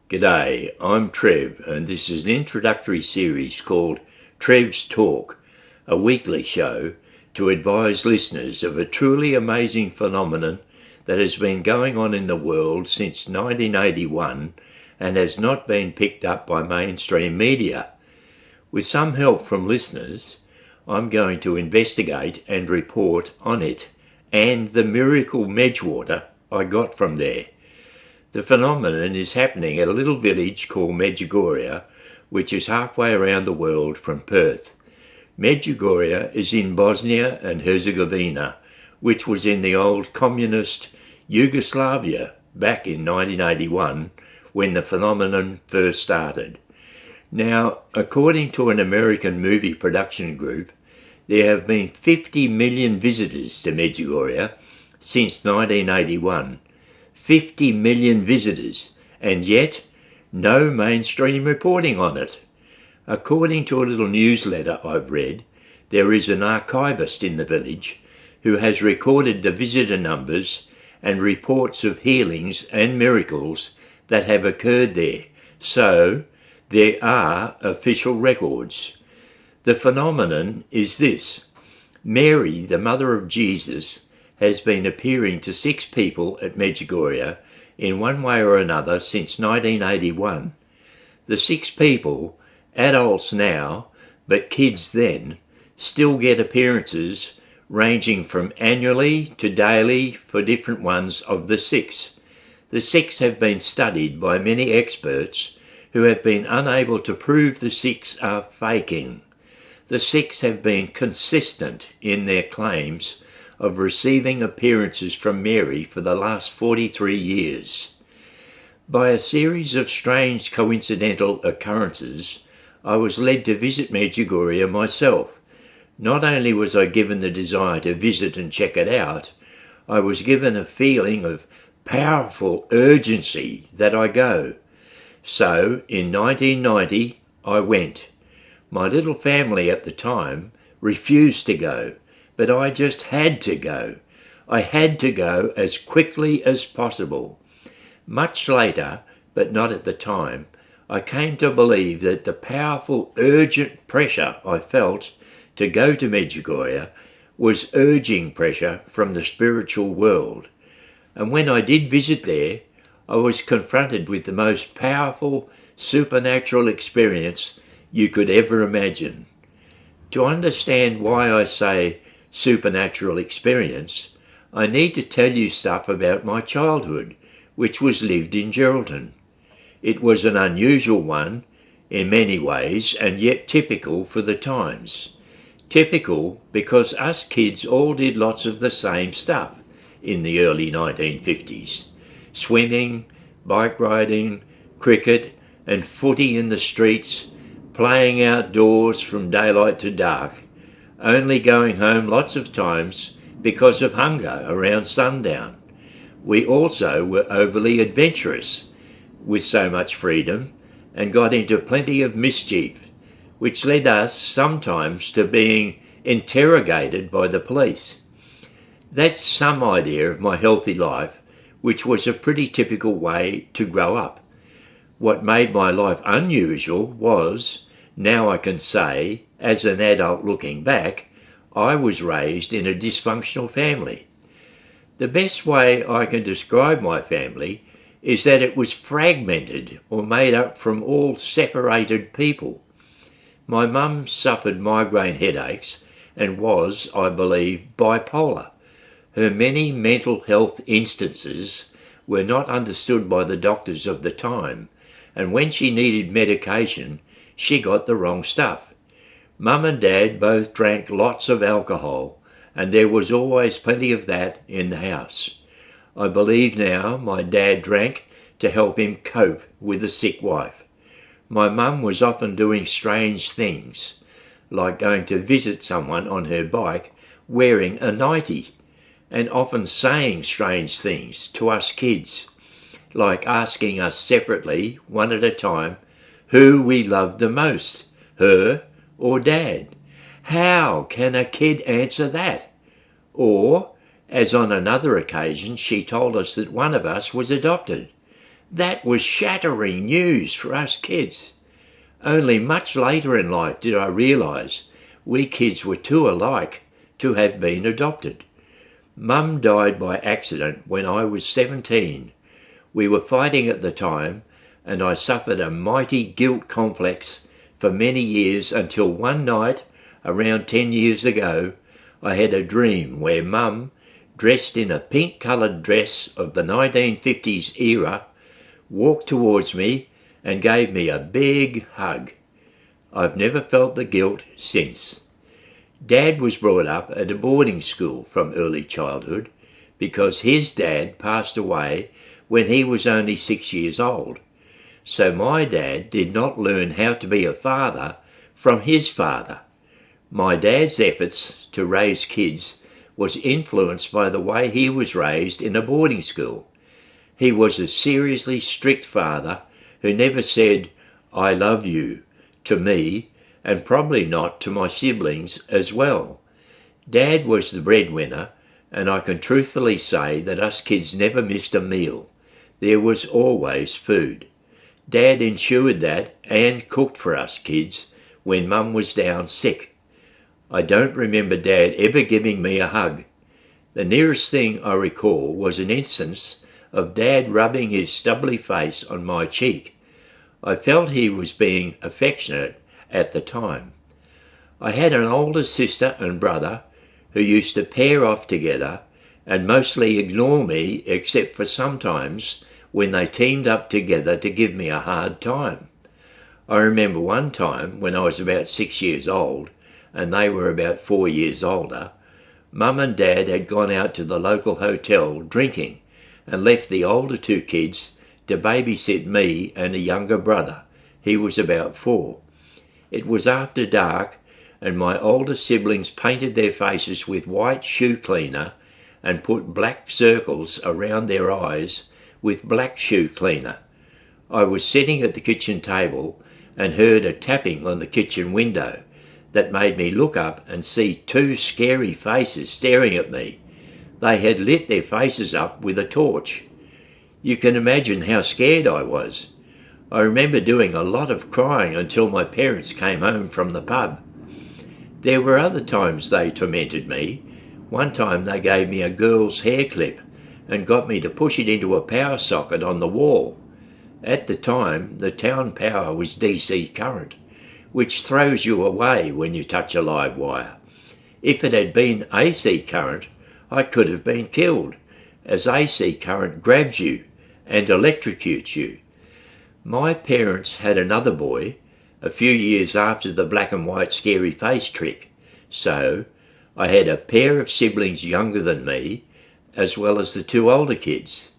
G'day, I'm Trev, and this is an introductory series called Trev's Talk, a weekly show to advise listeners of a truly amazing phenomenon that has been going on in the world since 1981 and has not been picked up by mainstream media. With some help from listeners, I'm going to investigate and report on it and the miracle Medjwater I got from there. The phenomenon is happening at a little village called Medjugorje, which is halfway around the world from Perth. Medjugorje is in Bosnia and Herzegovina, which was in the old communist Yugoslavia back in 1981 when the phenomenon first started. Now, according to an American movie production group, there have been 50 million visitors to Medjugorje since 1981. 50 million visitors, and yet no mainstream reporting on it. According to a little newsletter I've read, there is an archivist in the village who has recorded the visitor numbers and reports of healings and miracles that have occurred there, so there are official records. The phenomenon is this: Mary, the mother of Jesus, has been appearing to 6 people at Medjugorje in one way or another since 1981. The 6 people, adults now, but kids then, still get appearances ranging from annually to daily for different ones of the 6. The 6 have been studied by many experts who have been unable to prove the 6 are faking. The 6 have been consistent in their claims of receiving appearances from Mary for the last 43 years. By a series of strange coincidental occurrences, I was led to visit Medjugorje myself. Not only was I given the desire to visit and check it out, I was given a feeling of powerful urgency that I go. So, in 1990, I went. My little family at the time refused to go, but I just had to go. I had to go as quickly as possible. Much later, but not at the time, I came to believe that the powerful, urgent pressure I felt to go to Medjugorje was urging pressure from the spiritual world. And when I did visit there, I was confronted with the most powerful supernatural experience you could ever imagine. To understand why I say supernatural experience, I need to tell you stuff about my childhood, which was lived in Geraldton. It was an unusual one in many ways, and yet typical for the times. Typical because us kids all did lots of the same stuff in the early 1950s. Swimming, bike riding, cricket and footy in the streets, playing outdoors from daylight to dark, only going home lots of times because of hunger around sundown. We also were overly adventurous with so much freedom and got into plenty of mischief, which led us sometimes to being interrogated by the police. That's some idea of my healthy life, which was a pretty typical way to grow up. What made my life unusual was, now I can say, as an adult looking back, I was raised in a dysfunctional family. The best way I can describe my family is that it was fragmented or made up from all separated people. My mum suffered migraine headaches and was, I believe, bipolar. Her many mental health instances were not understood by the doctors of the time, and when she needed medication, she got the wrong stuff. Mum and Dad both drank lots of alcohol, and there was always plenty of that in the house. I believe now my dad drank to help him cope with a sick wife. My mum was often doing strange things, like going to visit someone on her bike wearing a nightie, and often saying strange things to us kids, like asking us separately, one at a time, who we loved the most, her or Dad. How can a kid answer that? Or, as on another occasion, she told us that one of us was adopted. That was shattering news for us kids. Only much later in life did I realise we kids were too alike to have been adopted. Mum died by accident when I was 17. We were fighting at the time, and I suffered a mighty guilt complex for many years until one night, around 10 years ago, I had a dream where Mum, dressed in a pink-coloured dress of the 1950s era, walked towards me and gave me a big hug. I've never felt the guilt since. Dad was brought up at a boarding school from early childhood because his dad passed away when he was only 6 years old. So my dad did not learn how to be a father from his father. My dad's efforts to raise kids was influenced by the way he was raised in a boarding school. He was a seriously strict father who never said, "I love you," to me, and probably not to my siblings as well. Dad was the breadwinner, and I can truthfully say that us kids never missed a meal. There was always food. Dad ensured that and cooked for us kids when Mum was down sick. I don't remember Dad ever giving me a hug. The nearest thing I recall was an instance of Dad rubbing his stubbly face on my cheek. I felt he was being affectionate at the time. I had an older sister and brother who used to pair off together and mostly ignore me except for sometimes when they teamed up together to give me a hard time. I remember one time when I was about 6 years old and they were about 4 years older, Mum and Dad had gone out to the local hotel drinking and left the older two kids to babysit me and a younger brother. He was about 4. It was after dark and my older siblings painted their faces with white shoe cleaner and put black circles around their eyes with black shoe cleaner. I was sitting at the kitchen table and heard a tapping on the kitchen window that made me look up and see 2 scary faces staring at me. They had lit their faces up with a torch. You can imagine how scared I was. I remember doing a lot of crying until my parents came home from the pub. There were other times they tormented me. One time they gave me a girl's hair clip and got me to push it into a power socket on the wall. At the time, the town power was DC current, which throws you away when you touch a live wire. If it had been AC current, I could have been killed, as AC current grabs you and electrocutes you. My parents had another boy a few years after the black and white scary face trick, so I had a pair of siblings younger than me, as well as the 2 older kids.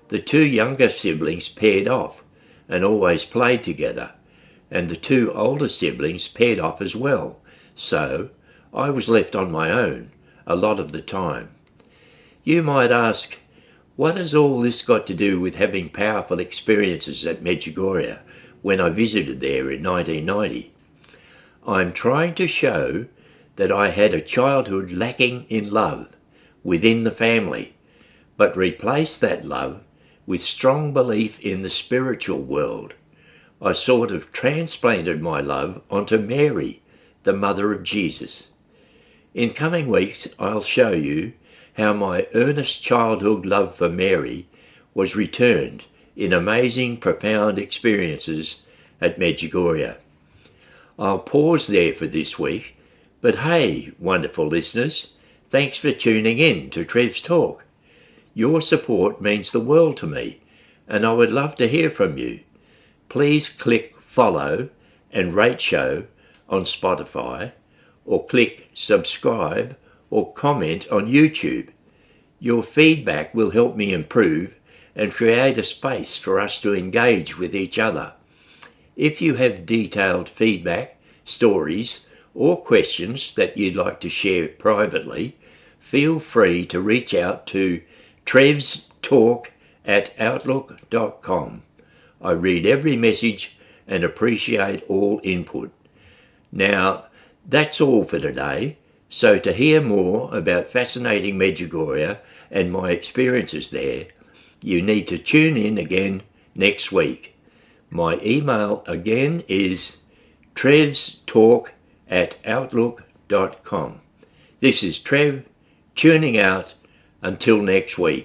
The 2 younger siblings paired off and always played together, and the 2 older siblings paired off as well, so I was left on my own a lot of the time. You might ask, what has all this got to do with having powerful experiences at Medjugorje when I visited there in 1990? I'm trying to show that I had a childhood lacking in love within the family, but replaced that love with strong belief in the spiritual world. I sort of transplanted my love onto Mary, the mother of Jesus. In coming weeks, I'll show you how my earnest childhood love for Mary was returned in amazing, profound experiences at Medjugorje. I'll pause there for this week, but hey, wonderful listeners, thanks for tuning in to Trev's Talk. Your support means the world to me, and I would love to hear from you. Please click follow and rate show on Spotify, or click subscribe or comment on YouTube. Your feedback will help me improve and create a space for us to engage with each other. If you have detailed feedback, stories, or questions that you'd like to share privately, feel free to reach out to trevstalk@outlook.com. I read every message and appreciate all input. Now, that's all for today. So to hear more about fascinating Medjugorje and my experiences there, you need to tune in again next week. My email again is trevstalk@outlook.com. This is Trev, tuning out. Until next week.